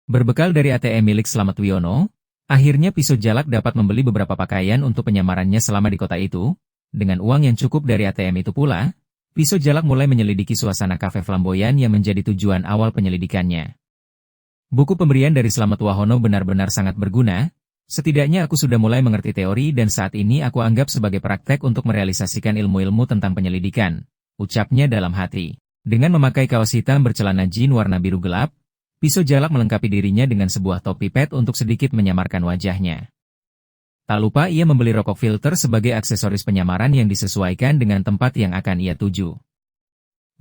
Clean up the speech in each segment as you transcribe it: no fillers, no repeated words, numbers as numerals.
Berbekal dari ATM milik Slamet Wiono, akhirnya Pisau Jalak dapat membeli beberapa pakaian untuk penyamarannya selama di kota itu. Dengan uang yang cukup dari ATM itu pula, Pisau Jalak mulai menyelidiki suasana kafe flamboyan yang menjadi tujuan awal penyelidikannya. Buku pemberian dari Slamet Wahono benar-benar sangat berguna. Setidaknya aku sudah mulai mengerti teori dan saat ini aku anggap sebagai praktek untuk merealisasikan ilmu-ilmu tentang penyelidikan, ucapnya dalam hati. Dengan memakai kaos hitam bercelana jin warna biru gelap, Pisau Jalak melengkapi dirinya dengan sebuah topi pet untuk sedikit menyamarkan wajahnya. Tak lupa ia membeli rokok filter sebagai aksesoris penyamaran yang disesuaikan dengan tempat yang akan ia tuju.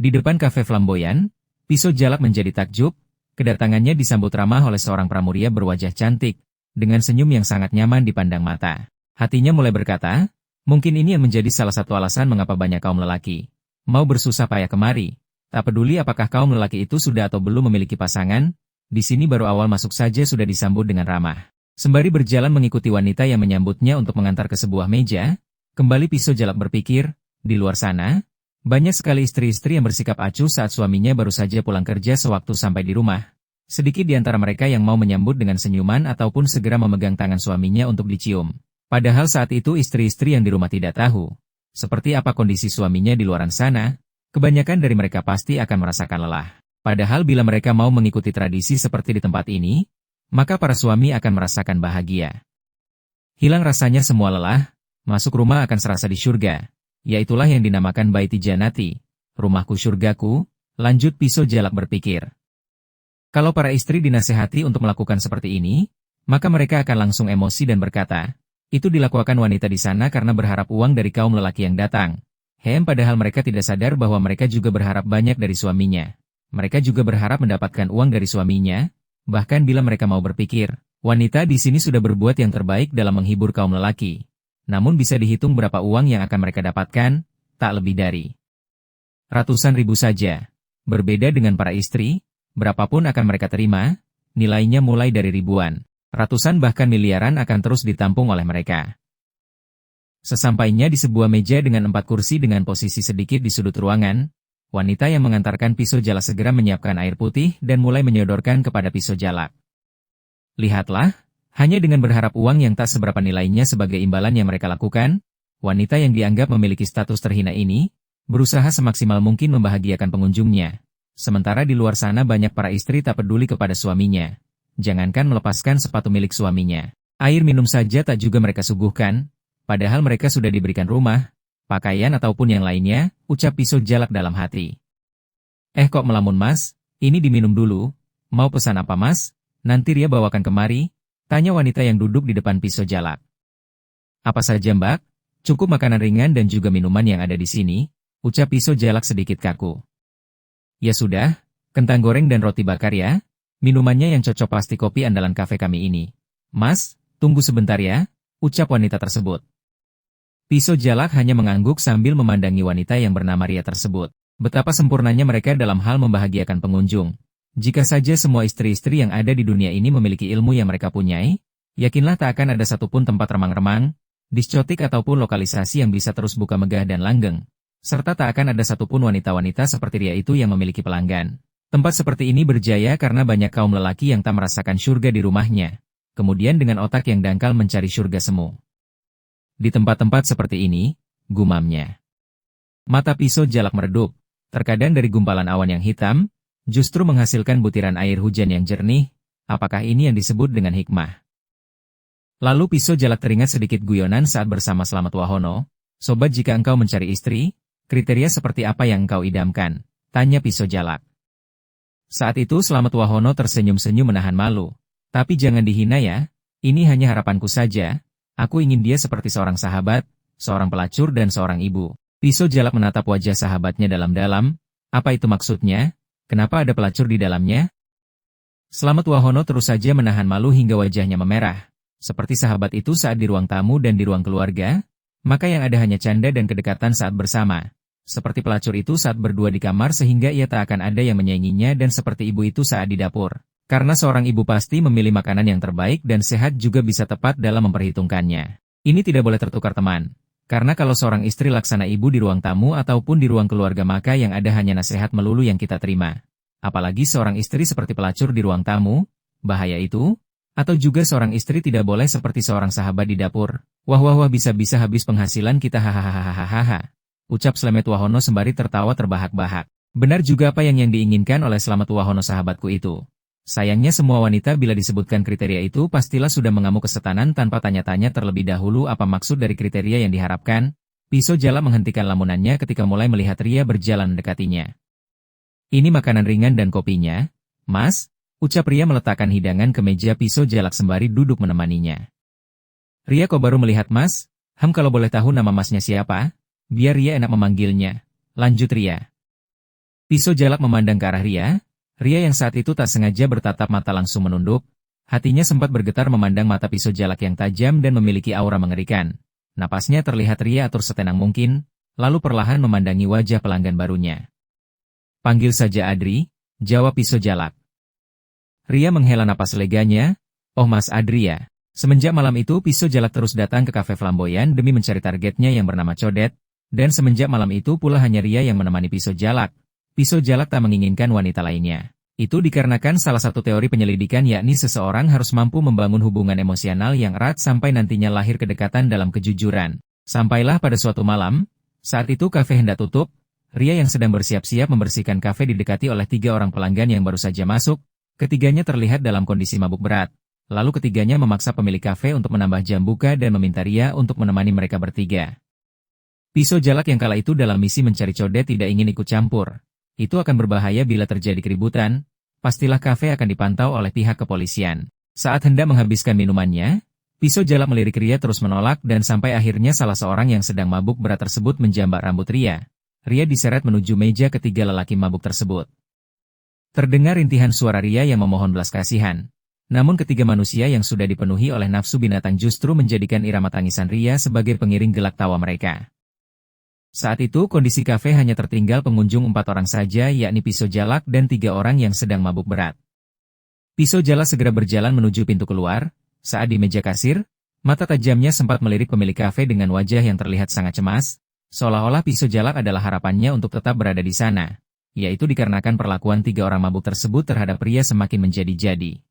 Di depan kafe flamboyan, Pisau Jalak menjadi takjub, kedatangannya disambut ramah oleh seorang pramuria berwajah cantik, dengan senyum yang sangat nyaman dipandang mata. Hatinya mulai berkata, mungkin ini yang menjadi salah satu alasan mengapa banyak kaum lelaki mau bersusah payah kemari. Tak peduli apakah kaum lelaki itu sudah atau belum memiliki pasangan, di sini baru awal masuk saja sudah disambut dengan ramah. Sembari berjalan mengikuti wanita yang menyambutnya untuk mengantar ke sebuah meja, kembali Pisau Jalak berpikir, di luar sana, banyak sekali istri-istri yang bersikap acuh saat suaminya baru saja pulang kerja sewaktu sampai di rumah. Sedikit di antara mereka yang mau menyambut dengan senyuman ataupun segera memegang tangan suaminya untuk dicium. Padahal saat itu istri-istri yang di rumah tidak tahu seperti apa kondisi suaminya di luaran sana. Kebanyakan dari mereka pasti akan merasakan lelah. Padahal bila mereka mau mengikuti tradisi seperti di tempat ini, maka para suami akan merasakan bahagia. Hilang rasanya semua lelah, masuk rumah akan serasa di syurga. Yaitulah yang dinamakan Baiti Janati, rumahku syurgaku, lanjut Pisau Jalak berpikir. Kalau para istri dinasehati untuk melakukan seperti ini, maka mereka akan langsung emosi dan berkata, itu dilakukan wanita di sana karena berharap uang dari kaum lelaki yang datang. Padahal mereka tidak sadar bahwa mereka juga berharap banyak dari suaminya. Mereka juga berharap mendapatkan uang dari suaminya, bahkan bila mereka mau berpikir, wanita di sini sudah berbuat yang terbaik dalam menghibur kaum lelaki. Namun bisa dihitung berapa uang yang akan mereka dapatkan, tak lebih dari ratusan ribu saja. Berbeda dengan para istri, berapapun akan mereka terima, nilainya mulai dari ribuan, ratusan bahkan miliaran akan terus ditampung oleh mereka. Sesampainya di sebuah meja dengan 4 kursi dengan posisi sedikit di sudut ruangan, wanita yang mengantarkan Pisau Jalak segera menyiapkan air putih dan mulai menyodorkan kepada Pisau Jalak. Lihatlah, hanya dengan berharap uang yang tak seberapa nilainya sebagai imbalan yang mereka lakukan, wanita yang dianggap memiliki status terhina ini, berusaha semaksimal mungkin membahagiakan pengunjungnya. Sementara di luar sana banyak para istri tak peduli kepada suaminya. Jangankan melepaskan sepatu milik suaminya, air minum saja tak juga mereka suguhkan. Padahal mereka sudah diberikan rumah, pakaian ataupun yang lainnya, ucap Pisau Jalak dalam hati. Kok melamun mas, ini diminum dulu, mau pesan apa mas, nanti Ria bawakan kemari, tanya wanita yang duduk di depan Pisau Jalak. Apa saja mbak, cukup makanan ringan dan juga minuman yang ada di sini, ucap Pisau Jalak sedikit kaku. Ya sudah, kentang goreng dan roti bakar ya, minumannya yang cocok pasti kopi andalan kafe kami ini. Mas, tunggu sebentar ya, ucap wanita tersebut. Pisau Jalak hanya mengangguk sambil memandangi wanita yang bernama Ria tersebut. Betapa sempurnanya mereka dalam hal membahagiakan pengunjung. Jika saja semua istri-istri yang ada di dunia ini memiliki ilmu yang mereka punyai, yakinlah tak akan ada satupun tempat remang-remang, diskotik ataupun lokalisasi yang bisa terus buka megah dan langgeng. Serta tak akan ada satupun wanita-wanita seperti Ria itu yang memiliki pelanggan. Tempat seperti ini berjaya karena banyak kaum lelaki yang tak merasakan syurga di rumahnya. Kemudian dengan otak yang dangkal mencari syurga semu. Di tempat-tempat seperti ini, gumamnya. Mata Pisau Jalak meredup, terkadang dari gumpalan awan yang hitam, justru menghasilkan butiran air hujan yang jernih. Apakah ini yang disebut dengan hikmah? Lalu Pisau Jalak teringat sedikit guyonan saat bersama Slamet Wahono. Sobat, jika engkau mencari istri, kriteria seperti apa yang engkau idamkan? Tanya Pisau Jalak. Saat itu Slamet Wahono tersenyum-senyum menahan malu. Tapi jangan dihina ya, ini hanya harapanku saja. Aku ingin dia seperti seorang sahabat, seorang pelacur dan seorang ibu. Pisau Jalak menatap wajah sahabatnya dalam-dalam. Apa itu maksudnya? Kenapa ada pelacur di dalamnya? Slamet Wahono terus saja menahan malu hingga wajahnya memerah. Seperti sahabat itu saat di ruang tamu dan di ruang keluarga, maka yang ada hanya canda dan kedekatan saat bersama. Seperti pelacur itu saat berdua di kamar sehingga ia tak akan ada yang menyainginya dan seperti ibu itu saat di dapur. Karena seorang ibu pasti memilih makanan yang terbaik dan sehat juga bisa tepat dalam memperhitungkannya. Ini tidak boleh tertukar teman. Karena kalau seorang istri laksana ibu di ruang tamu ataupun di ruang keluarga maka yang ada hanya nasihat melulu yang kita terima. Apalagi seorang istri seperti pelacur di ruang tamu, Bahaya itu? Atau juga seorang istri tidak boleh seperti seorang sahabat di dapur? Wah wah wah, bisa-bisa habis penghasilan kita, hahaha. Ucap Slamet Wahono sembari tertawa terbahak-bahak. Benar juga apa yang diinginkan oleh Slamet Wahono sahabatku itu. Sayangnya semua wanita bila disebutkan kriteria itu pastilah sudah mengamuk kesetanan tanpa tanya-tanya terlebih dahulu apa maksud dari kriteria yang diharapkan. Pisau Jalak menghentikan lamunannya ketika mulai melihat Ria berjalan mendekatinya. Ini makanan ringan dan kopinya, Mas, ucap Ria meletakkan hidangan ke meja Pisau Jalak sembari duduk menemaninya. Ria, kok baru melihat Mas? Kalau boleh tahu nama Masnya siapa? Biar Ria enak memanggilnya. Lanjut Ria. Pisau Jalak memandang ke arah Ria. Ria yang saat itu tak sengaja bertatap mata langsung menunduk. Hatinya sempat bergetar memandang mata Pisau Jalak yang tajam dan memiliki aura mengerikan. Napasnya terlihat Ria atur setenang mungkin, lalu perlahan memandangi wajah pelanggan barunya. Panggil saja Adri, jawab Pisau Jalak. Ria menghela napas leganya. Oh Mas Adri ya. Semenjak malam itu Pisau Jalak terus datang ke kafe flamboyan demi mencari targetnya yang bernama Codet, dan semenjak malam itu pula hanya Ria yang menemani Pisau Jalak. Pisau Jalak tak menginginkan wanita lainnya. Itu dikarenakan salah satu teori penyelidikan yakni seseorang harus mampu membangun hubungan emosional yang erat sampai nantinya lahir kedekatan dalam kejujuran. Sampailah pada suatu malam, saat itu kafe hendak tutup, Ria yang sedang bersiap-siap membersihkan kafe didekati oleh 3 orang pelanggan yang baru saja masuk. Ketiganya terlihat dalam kondisi mabuk berat. Lalu ketiganya memaksa pemilik kafe untuk menambah jam buka dan meminta Ria untuk menemani mereka bertiga. Pisau Jalak yang kala itu dalam misi mencari Codet tidak ingin ikut campur. Itu akan berbahaya bila terjadi keributan. Pastilah kafe akan dipantau oleh pihak kepolisian. Saat hendak menghabiskan minumannya, Pisau Jalak melirik Ria terus menolak dan sampai akhirnya salah seorang yang sedang mabuk berat tersebut menjambak rambut Ria. Ria diseret menuju meja ketiga lelaki mabuk tersebut. Terdengar rintihan suara Ria yang memohon belas kasihan. Namun ketiga manusia yang sudah dipenuhi oleh nafsu binatang justru menjadikan irama tangisan Ria sebagai pengiring gelak tawa mereka. Saat itu kondisi kafe hanya tertinggal pengunjung 4 orang saja yakni Pisau Jalak dan 3 orang yang sedang mabuk berat. Pisau Jalak segera berjalan menuju pintu keluar. Saat di meja kasir, mata tajamnya sempat melirik pemilik kafe dengan wajah yang terlihat sangat cemas, seolah-olah Pisau Jalak adalah harapannya untuk tetap berada di sana. Yaitu dikarenakan perlakuan 3 orang mabuk tersebut terhadap Ria semakin menjadi-jadi.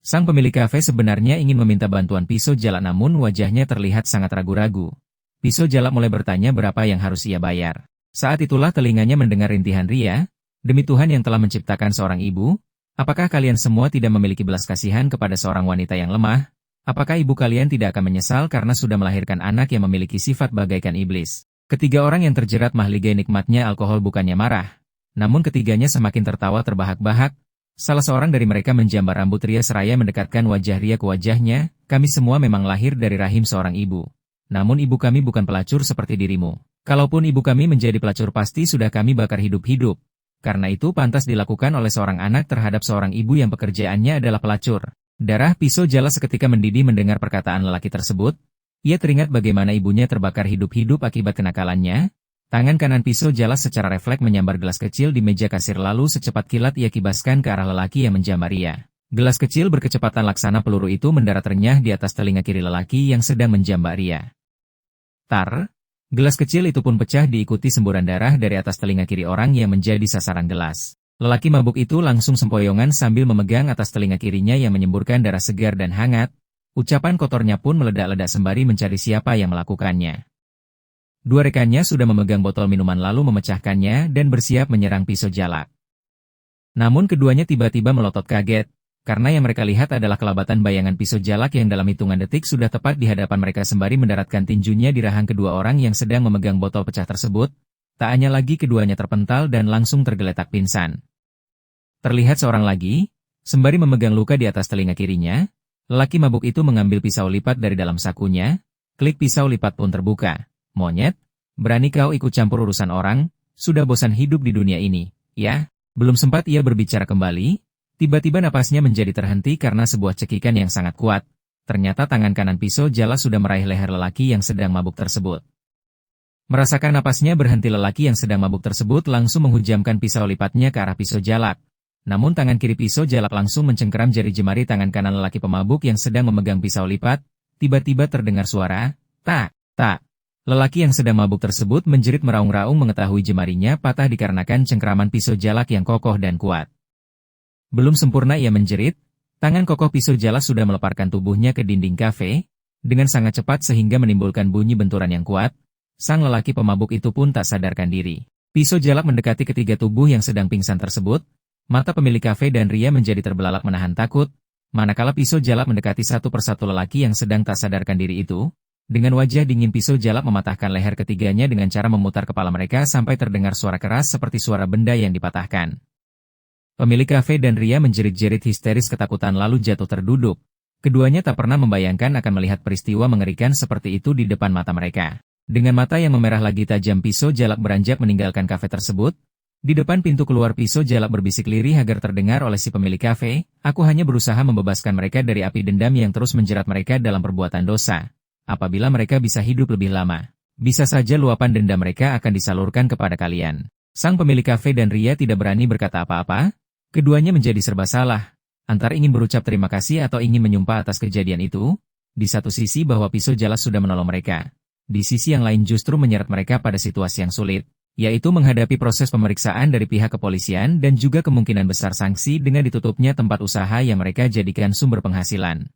Sang pemilik kafe sebenarnya ingin meminta bantuan Pisau Jalak namun wajahnya terlihat sangat ragu-ragu. Pisau Jalak mulai bertanya berapa yang harus ia bayar. Saat itulah telinganya mendengar rintihan Ria. Demi Tuhan yang telah menciptakan seorang ibu, apakah kalian semua tidak memiliki belas kasihan kepada seorang wanita yang lemah? Apakah ibu kalian tidak akan menyesal karena sudah melahirkan anak yang memiliki sifat bagaikan iblis? Ketiga orang yang terjerat mahligai nikmatnya alkohol bukannya marah. Namun ketiganya semakin tertawa terbahak-bahak. Salah seorang dari mereka menjambar rambut Ria seraya mendekatkan wajah Ria ke wajahnya. Kami semua memang lahir dari rahim seorang ibu. Namun ibu kami bukan pelacur seperti dirimu. Kalaupun ibu kami menjadi pelacur pasti sudah kami bakar hidup-hidup. Karena itu pantas dilakukan oleh seorang anak terhadap seorang ibu yang pekerjaannya adalah pelacur. Darah Pisau Jalak seketika mendidih mendengar perkataan lelaki tersebut. Ia teringat bagaimana ibunya terbakar hidup-hidup akibat kenakalannya. Tangan kanan Pisau Jalak secara refleks menyambar gelas kecil di meja kasir lalu secepat kilat ia kibaskan ke arah lelaki yang menjambar Ria. Gelas kecil berkecepatan laksana peluru itu mendarat renyah di atas telinga kiri lelaki yang sedang menjambar Ria. Tar, gelas kecil itu pun pecah diikuti semburan darah dari atas telinga kiri orang yang menjadi sasaran gelas. Lelaki mabuk itu langsung sempoyongan sambil memegang atas telinga kirinya yang menyemburkan darah segar dan hangat. Ucapan kotornya pun meledak-ledak sembari mencari siapa yang melakukannya. 2 rekannya sudah memegang botol minuman lalu memecahkannya dan bersiap menyerang Pisau Jalak. Namun keduanya tiba-tiba melotot kaget. Karena yang mereka lihat adalah kelabatan bayangan Pisau Jalak yang dalam hitungan detik sudah tepat di hadapan mereka sembari mendaratkan tinjunya di rahang kedua orang yang sedang memegang botol pecah tersebut. Tak hanya lagi keduanya terpental dan langsung tergeletak pingsan. Terlihat seorang lagi, sembari memegang luka di atas telinga kirinya, lelaki mabuk itu mengambil pisau lipat dari dalam sakunya. Klik pisau lipat pun terbuka. Monyet, berani kau ikut campur urusan orang? Sudah bosan hidup di dunia ini, ya? Belum sempat ia berbicara kembali. Tiba-tiba napasnya menjadi terhenti karena sebuah cekikan yang sangat kuat. Ternyata tangan kanan Pisau Jalak sudah meraih leher lelaki yang sedang mabuk tersebut. Merasakan napasnya berhenti lelaki yang sedang mabuk tersebut langsung menghujamkan pisau lipatnya ke arah Pisau Jalak. Namun tangan kiri Pisau Jalak langsung mencengkeram jari jemari tangan kanan lelaki pemabuk yang sedang memegang pisau lipat. Tiba-tiba terdengar suara, tak, tak. Lelaki yang sedang mabuk tersebut menjerit meraung-raung mengetahui jemarinya patah dikarenakan cengkeraman Pisau Jalak yang kokoh dan kuat. Belum sempurna ia menjerit, Tangan kokoh Pisau Jalak sudah meleparkan tubuhnya ke dinding kafe, dengan sangat cepat sehingga menimbulkan bunyi benturan yang kuat. Sang lelaki pemabuk itu pun tak sadarkan diri. Pisau Jalak mendekati ketiga tubuh yang sedang pingsan tersebut. Mata pemilik kafe dan Ria menjadi terbelalak menahan takut, manakala Pisau Jalak mendekati satu persatu lelaki yang sedang tak sadarkan diri itu. Dengan wajah dingin Pisau Jalak mematahkan leher ketiganya dengan cara memutar kepala mereka sampai terdengar suara keras seperti suara benda yang dipatahkan. Pemilik kafe dan Ria menjerit-jerit histeris ketakutan lalu jatuh terduduk. Keduanya tak pernah membayangkan akan melihat peristiwa mengerikan seperti itu di depan mata mereka. Dengan mata yang memerah lagi tajam Pisau Jalak beranjak meninggalkan kafe tersebut. Di depan pintu keluar Pisau Jalak berbisik lirih agar terdengar oleh si pemilik kafe, "Aku hanya berusaha membebaskan mereka dari api dendam yang terus menjerat mereka dalam perbuatan dosa. Apabila mereka bisa hidup lebih lama, bisa saja luapan dendam mereka akan disalurkan kepada kalian." Sang pemilik kafe dan Ria tidak berani berkata apa-apa. Keduanya menjadi serba salah, antara ingin berucap terima kasih atau ingin menyumpah atas kejadian itu. Di satu sisi bahwa Pisau Jalak sudah menolong mereka. Di sisi yang lain justru menyeret mereka pada situasi yang sulit, yaitu menghadapi proses pemeriksaan dari pihak kepolisian dan juga kemungkinan besar sanksi dengan ditutupnya tempat usaha yang mereka jadikan sumber penghasilan.